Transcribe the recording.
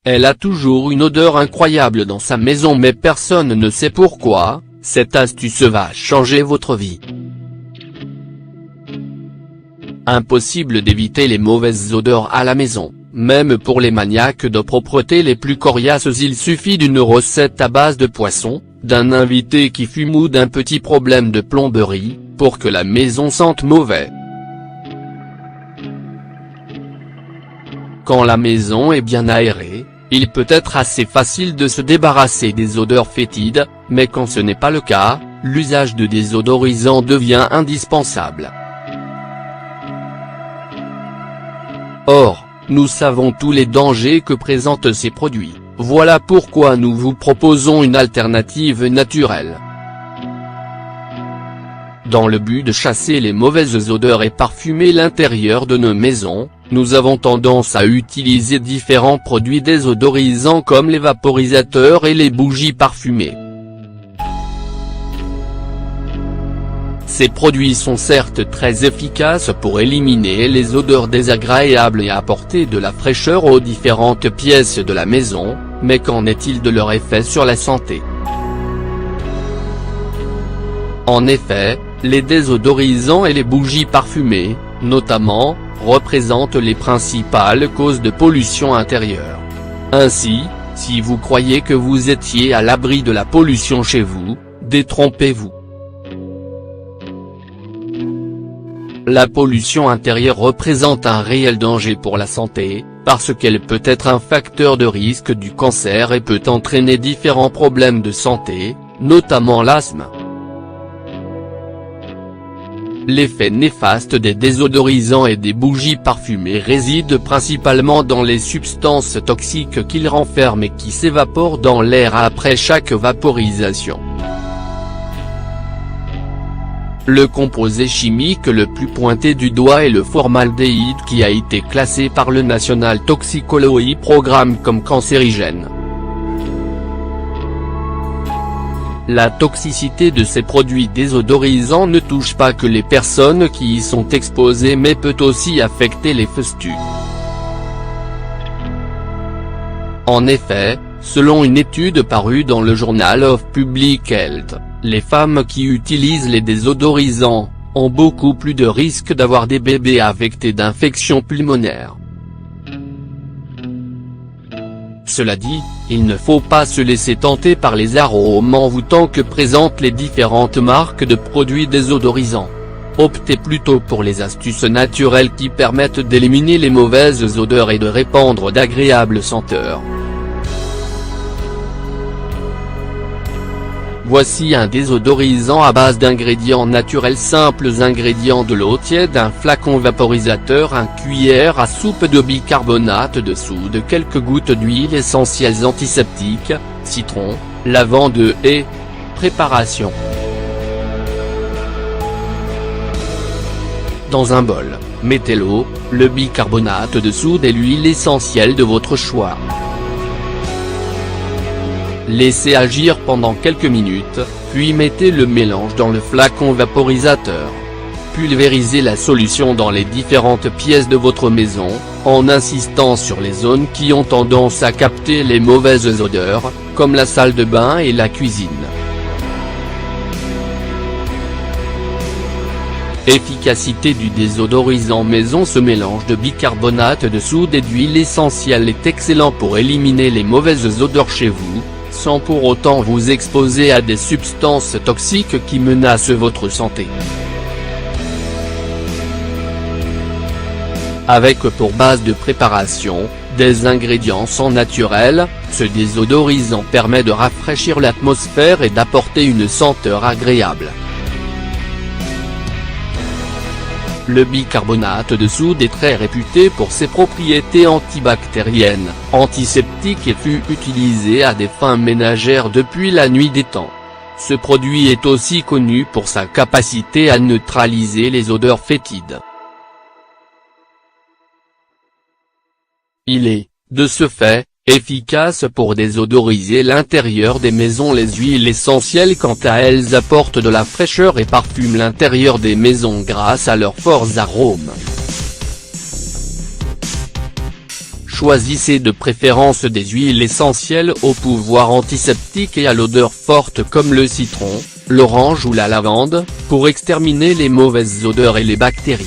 Elle a toujours une odeur incroyable dans sa maison mais personne ne sait pourquoi. Cette astuce va changer votre vie. Impossible d'éviter les mauvaises odeurs à la maison, même pour les maniaques de propreté les plus coriaces. Il suffit d'une recette à base de poisson, d'un invité qui fume ou d'un petit problème de plomberie, pour que la maison sente mauvais. Quand la maison est bien aérée, il peut être assez facile de se débarrasser des odeurs fétides, mais quand ce n'est pas le cas, l'usage de désodorisants devient indispensable. Or, nous savons tous les dangers que présentent ces produits, voilà pourquoi nous vous proposons une alternative naturelle. Dans le but de chasser les mauvaises odeurs et parfumer l'intérieur de nos maisons, nous avons tendance à utiliser différents produits désodorisants comme les vaporisateurs et les bougies parfumées. Ces produits sont certes très efficaces pour éliminer les odeurs désagréables et apporter de la fraîcheur aux différentes pièces de la maison, mais qu'en est-il de leur effet sur la santé? En effet, les désodorisants et les bougies parfumées, notamment, représentent les principales causes de pollution intérieure. Ainsi, si vous croyez que vous étiez à l'abri de la pollution chez vous, détrompez-vous. La pollution intérieure représente un réel danger pour la santé, parce qu'elle peut être un facteur de risque du cancer et peut entraîner différents problèmes de santé, notamment l'asthme. L'effet néfaste des désodorisants et des bougies parfumées réside principalement dans les substances toxiques qu'ils renferment et qui s'évaporent dans l'air après chaque vaporisation. Le composé chimique le plus pointé du doigt est le formaldéhyde qui a été classé par le National Toxicology Program comme cancérigène. La toxicité de ces produits désodorisants ne touche pas que les personnes qui y sont exposées mais peut aussi affecter les fœtus. En effet, selon une étude parue dans le Journal of Public Health, les femmes qui utilisent les désodorisants ont beaucoup plus de risques d'avoir des bébés affectés d'infections pulmonaires. Cela dit, il ne faut pas se laisser tenter par les arômes envoûtants que présentent les différentes marques de produits désodorisants. Optez plutôt pour les astuces naturelles qui permettent d'éliminer les mauvaises odeurs et de répandre d'agréables senteurs. Voici un désodorisant à base d'ingrédients naturels simples. Ingrédients: de l'eau tiède, un flacon vaporisateur, une cuillère à soupe de bicarbonate de soude, quelques gouttes d'huile essentielles antiseptiques, citron, lavande et préparation. Dans un bol, mettez l'eau, le bicarbonate de soude et l'huile essentielle de votre choix. Laissez agir pendant quelques minutes, puis mettez le mélange dans le flacon vaporisateur. Pulvérisez la solution dans les différentes pièces de votre maison, en insistant sur les zones qui ont tendance à capter les mauvaises odeurs, comme la salle de bain et la cuisine. Efficacité du désodorisant maison. Ce mélange de bicarbonate de soude et d'huile essentielle est excellent pour éliminer les mauvaises odeurs chez vous, sans pour autant vous exposer à des substances toxiques qui menacent votre santé. Avec pour base de préparation, des ingrédients sans naturels, ce désodorisant permet de rafraîchir l'atmosphère et d'apporter une senteur agréable. Le bicarbonate de soude est très réputé pour ses propriétés antibactériennes, antiseptiques et fut utilisé à des fins ménagères depuis la nuit des temps. Ce produit est aussi connu pour sa capacité à neutraliser les odeurs fétides. Il est, de ce fait, efficace pour désodoriser l'intérieur des maisons. Les huiles essentielles quant à elles apportent de la fraîcheur et parfument l'intérieur des maisons grâce à leurs forts arômes. Choisissez de préférence des huiles essentielles au pouvoir antiseptique et à l'odeur forte comme le citron, l'orange ou la lavande, pour exterminer les mauvaises odeurs et les bactéries.